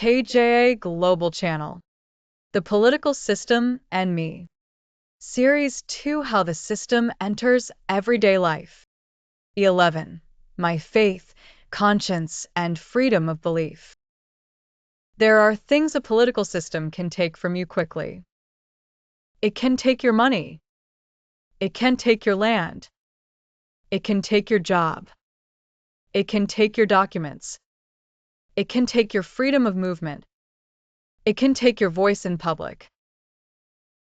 KJA Global Channel, The Political System and Me. Series 2, How the System Enters Everyday Life. E11, My Faith, Conscience, and Freedom of Belief. There are things a political system can take from you quickly. It can take your money. It can take your land. It can take your job. It can take your documents. It can take your freedom of movement. It can take your voice in public.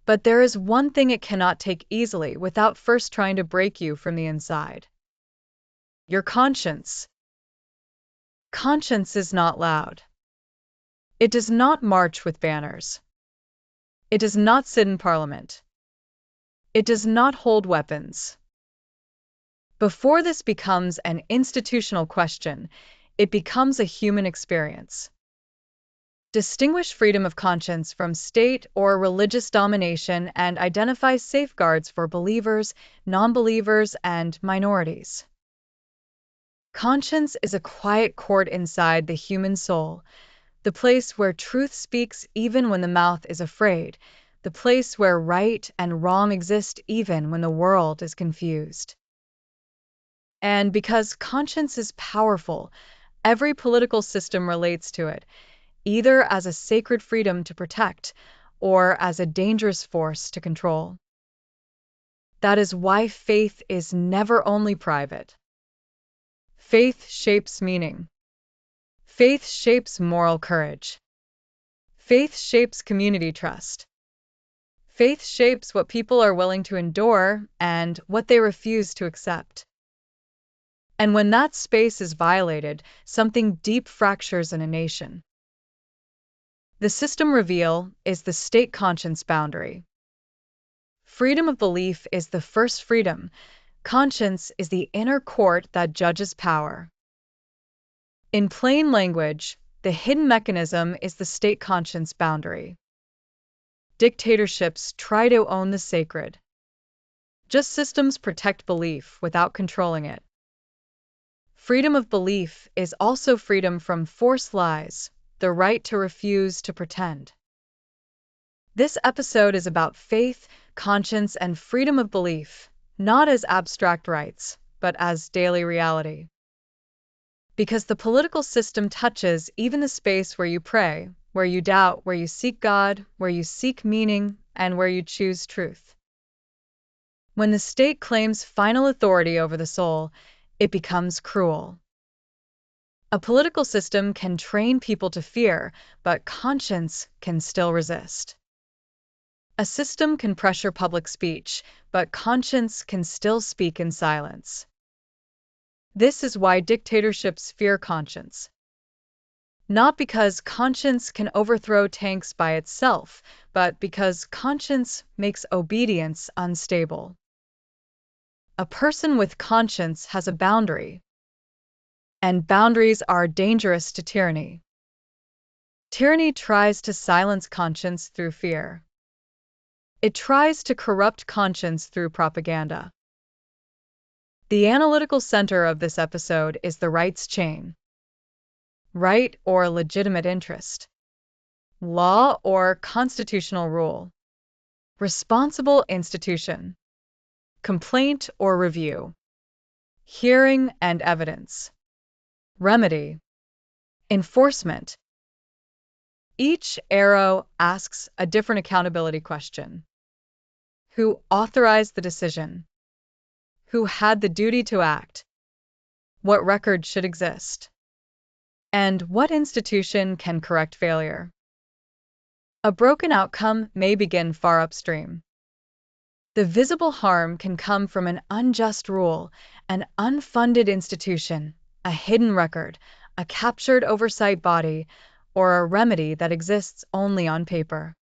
But there is one thing it cannot take easily without first trying to break you from the inside. Your conscience. Conscience is not loud. It does not march with banners. It does not sit in parliament. It does not hold weapons. Before this becomes an institutional question, it becomes a human experience. Distinguish freedom of conscience from state or religious domination and identify safeguards for believers, non-believers, and minorities. Conscience is a quiet court inside the human soul, the place where truth speaks even when the mouth is afraid, the place where right and wrong exist even when the world is confused. And because conscience is powerful, every political system relates to it, either as a sacred freedom to protect or as a dangerous force to control. That is why faith is never only private. Faith shapes meaning. Faith shapes moral courage. Faith shapes community trust. Faith shapes what people are willing to endure and what they refuse to accept. And when that space is violated, something deep fractures in a nation. The system reveal is the state conscience boundary. Freedom of belief is the first freedom. Conscience is the inner court that judges power. In plain language, the hidden mechanism is the state conscience boundary. Dictatorships try to own the sacred. Just systems protect belief without controlling it. Freedom of belief is also freedom from forced lies, the right to refuse to pretend. This episode is about faith, conscience, and freedom of belief, not as abstract rights, but as daily reality. Because the political system touches even the space where you pray, where you doubt, where you seek God, where you seek meaning, and where you choose truth. When the state claims final authority over the soul, it becomes cruel. A political system can train people to fear, but conscience can still resist. A system can pressure public speech, but conscience can still speak in silence. This is why dictatorships fear conscience. Not because conscience can overthrow tanks by itself, but because conscience makes obedience unstable. A person with conscience has a boundary, and boundaries are dangerous to tyranny. Tyranny tries to silence conscience through fear. It tries to corrupt conscience through propaganda. The analytical center of this episode is the rights chain. Right or legitimate interest. Law or constitutional rule. Responsible institution. Complaint or review. Hearing and evidence. Remedy. Enforcement. Each arrow asks a different accountability question. Who authorized the decision? Who had the duty to act? What record should exist? And what institution can correct failure? A broken outcome may begin far upstream. The visible harm can come from an unjust rule, an unfunded institution, a hidden record, a captured oversight body, or a remedy that exists only on paper.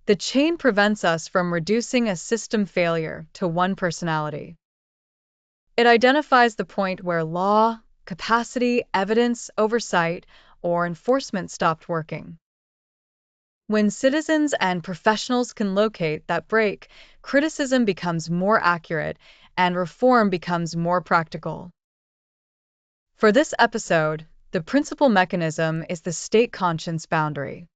The chain prevents us from reducing a system failure to one personality. It identifies the point where law, capacity, evidence, oversight, or enforcement stopped working. When citizens and professionals can locate that break, criticism becomes more accurate and reform becomes more practical. For this episode, The principal mechanism is the state conscience boundary.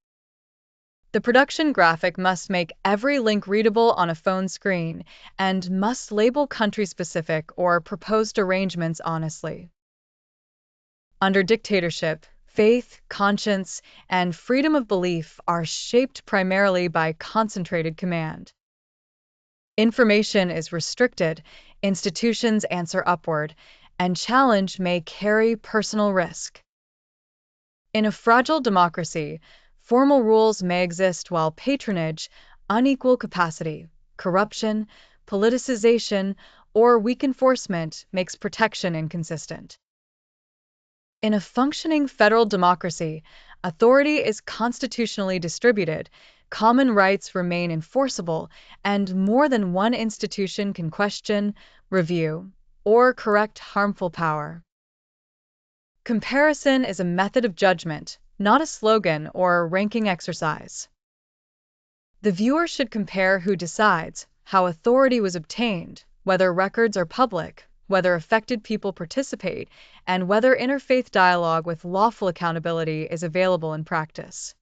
The production graphic must make every link readable on a phone screen and must label country-specific or proposed arrangements honestly. Under dictatorship, faith, conscience, and freedom of belief are shaped primarily by concentrated command. Information is restricted, institutions answer upward, and challenge may carry personal risk. In a fragile democracy, formal rules may exist while patronage, unequal capacity, corruption, politicization, or weak enforcement makes protection inconsistent. In a functioning federal democracy, authority is constitutionally distributed, common rights remain enforceable, and more than one institution can question, review, or correct harmful power. Comparison is a method of judgment, not a slogan or a ranking exercise. The viewer should compare who decides, how authority was obtained, whether records are public, whether affected people participate, and whether interfaith dialogue with lawful accountability is available in practice.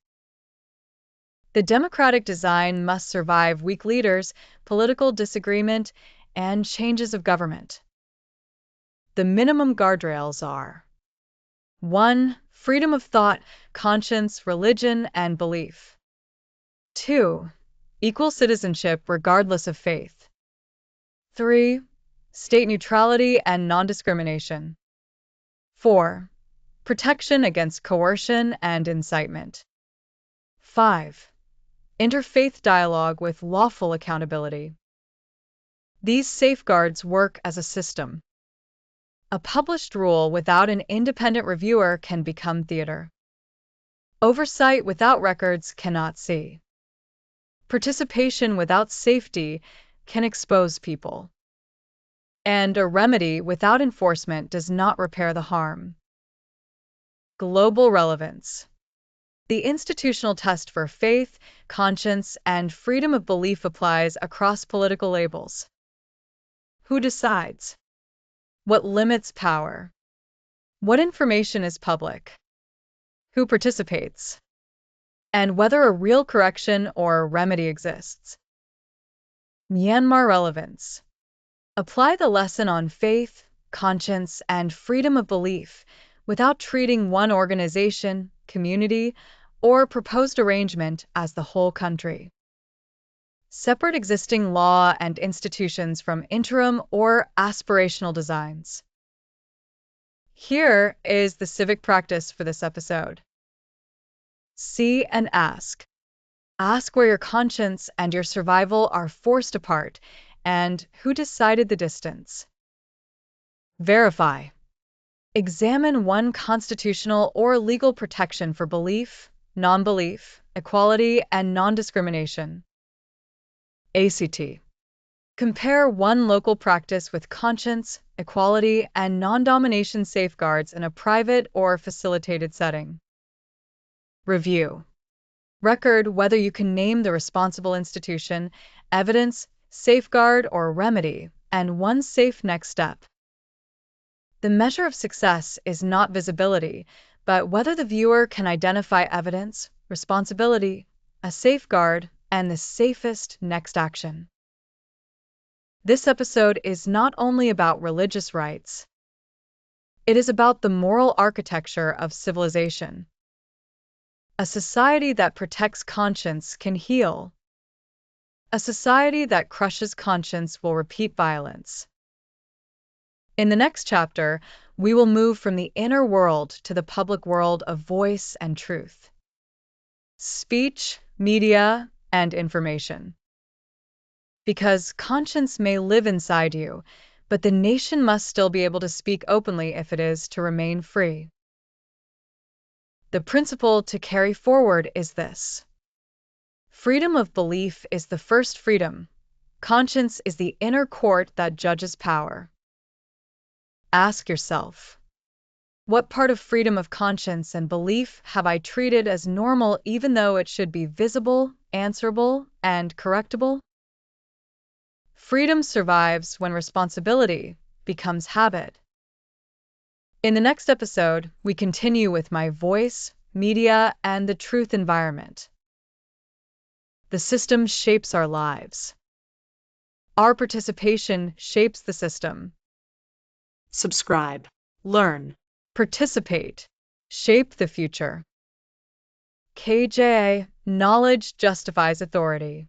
The democratic design must survive weak leaders, political disagreement, and changes of government. The minimum guardrails are 1. Freedom of thought, conscience, religion, and belief. 2. Equal citizenship regardless of faith. 3. State neutrality and non-discrimination. 4. Protection against coercion and incitement. 5. Interfaith dialogue with lawful accountability. These safeguards work as a system. A published rule without an independent reviewer can become theater. Oversight without records cannot see. Participation without safety can expose people. And a remedy without enforcement does not repair the harm. Global relevance. The institutional test for faith, conscience, and freedom of belief applies across political labels. Who decides? What limits power? What information is public? Who participates? And whether a real correction or remedy exists. Myanmar relevance. Apply the lesson on faith, conscience, and freedom of belief without treating one organization, community, or proposed arrangement as the whole country. Separate existing law and institutions from interim or aspirational designs. Here is the civic practice for this episode. See and ask. Ask where your conscience and your survival are forced apart and who decided the distance. Verify. Examine one constitutional or legal protection for belief, non-belief, equality, and non-discrimination. ACT. Compare one local practice with conscience, equality, and non-domination safeguards in a private or facilitated setting. Review. Record whether you can name the responsible institution, evidence, safeguard, or remedy, and one safe next step. The measure of success is not visibility, but whether the viewer can identify evidence, responsibility, a safeguard, and the safest next action. This episode is not only about religious rights. It is about the moral architecture of civilization. A society that protects conscience can heal. A society that crushes conscience will repeat violence. In the next chapter, we will move from the inner world to the public world of voice and truth. Speech, media, and information. Because conscience may live inside you, but the nation must still be able to speak openly if it is to remain free. The principle to carry forward is this. Freedom of belief is the first freedom. Conscience is the inner court that judges power. Ask yourself, what part of freedom of conscience and belief have I treated as normal even though it should be visible, answerable, and correctable? Freedom survives when responsibility becomes habit. In the next episode, we continue with my voice, media, and the truth environment. The system shapes our lives. Our participation shapes the system. Subscribe. Learn. Participate. Shape the future. KJA, knowledge justifies authority.